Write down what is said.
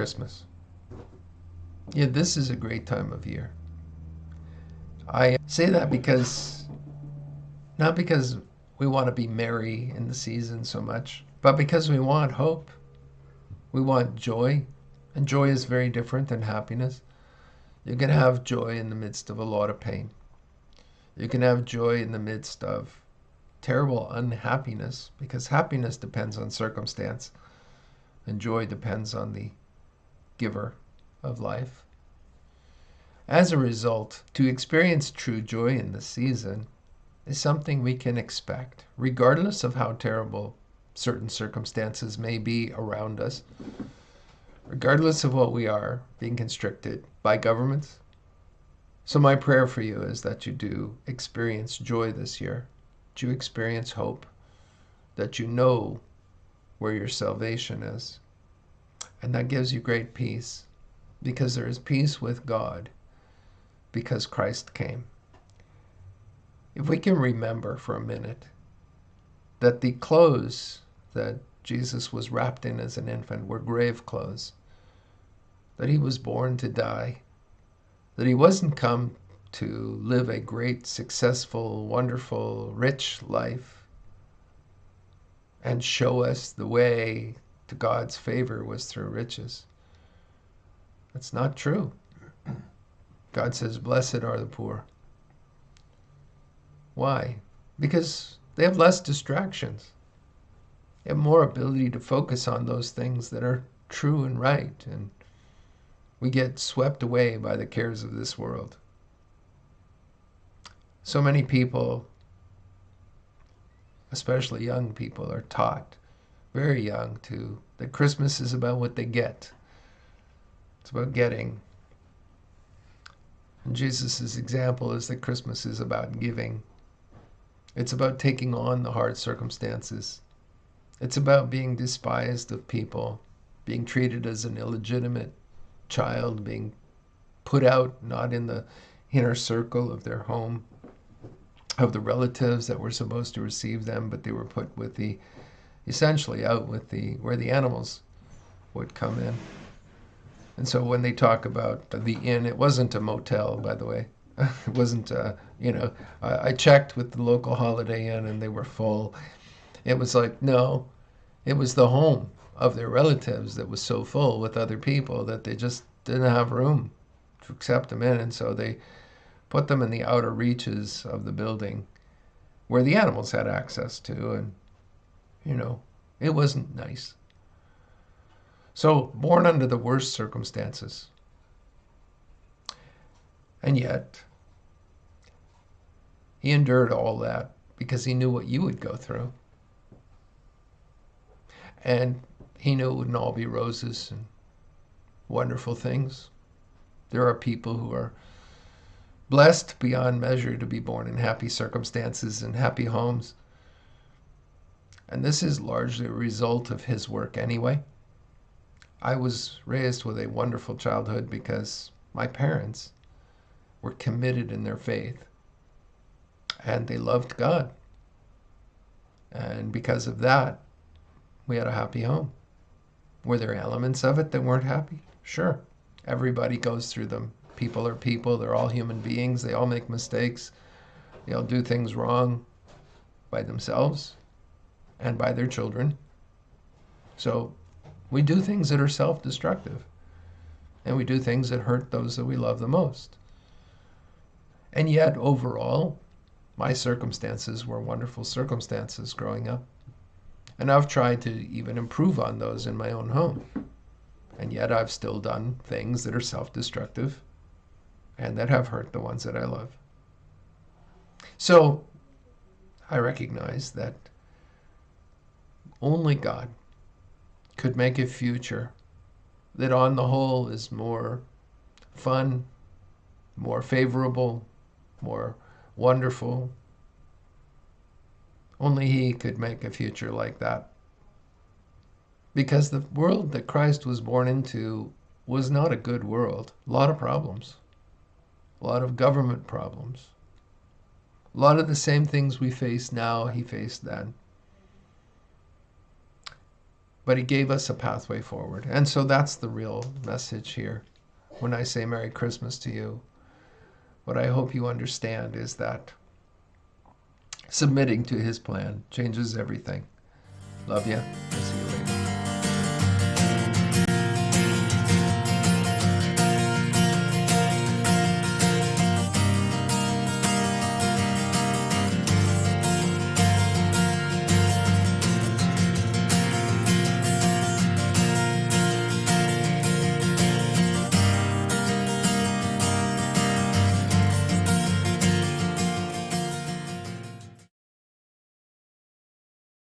Christmas. Yeah, this is a great time of year. I say that not because we want to be merry in the season so much, but because we want hope. We want joy. And joy is very different than happiness. You can have joy in the midst of a lot of pain. You can have joy in the midst of terrible unhappiness, because happiness depends on circumstance and joy depends on the giver of life. As a result, to experience true joy in the season is something we can expect, regardless of how terrible certain circumstances may be around us, regardless of what we are being constricted by governments. So my prayer for you is that you do experience joy this year, that you experience hope, that you know where your salvation is. And that gives you great peace, because there is peace with God, because Christ came. If we can remember for a minute that the clothes that Jesus was wrapped in as an infant were grave clothes, that he was born to die, that he wasn't come to live a great, successful, wonderful, rich life and show us the way to God's favor was through riches. That's not true. God says, blessed are the poor. Why? Because they have less distractions. They have more ability to focus on those things that are true and right, and we get swept away by the cares of this world. So many people, especially young people, are taught very young that Christmas is about what they get. It's about getting. And Jesus' example is that Christmas is about giving. It's about taking on the hard circumstances. It's about being despised of people, being treated as an illegitimate child, being put out, not in the inner circle of their home, of the relatives that were supposed to receive them, but they were put essentially out where the animals would come in. And so when they talk about the inn, it wasn't a motel, by the way. It wasn't, I checked with the local Holiday Inn and they were full. It was like, no, it was the home of their relatives that was so full with other people that they just didn't have room to accept them in. And so they put them in the outer reaches of the building where the animals had access to. And, it wasn't nice. So, born under the worst circumstances. And yet, he endured all that because he knew what you would go through. And he knew it wouldn't all be roses and wonderful things. There are people who are blessed beyond measure to be born in happy circumstances and happy homes. And this is largely a result of his work anyway. I was raised with a wonderful childhood because my parents were committed in their faith and they loved God. And because of that, we had a happy home. Were there elements of it that weren't happy? Sure. Everybody goes through them. People are people. They're all human beings. They all make mistakes. They all do things wrong by themselves and by their children. So we do things that are self-destructive. And we do things that hurt those that we love the most. And yet, overall, my circumstances were wonderful circumstances growing up. And I've tried to even improve on those in my own home. And yet I've still done things that are self-destructive and that have hurt the ones that I love. So I recognize that only God could make a future that on the whole is more fun, more favorable, more wonderful. Only he could make a future like that. Because the world that Christ was born into was not a good world. A lot of problems. A lot of government problems. A lot of the same things we face now, he faced then. but he gave us a pathway forward. And so that's the real message here. When I say Merry Christmas to you, what I hope you understand is that submitting to his plan changes everything. Love you.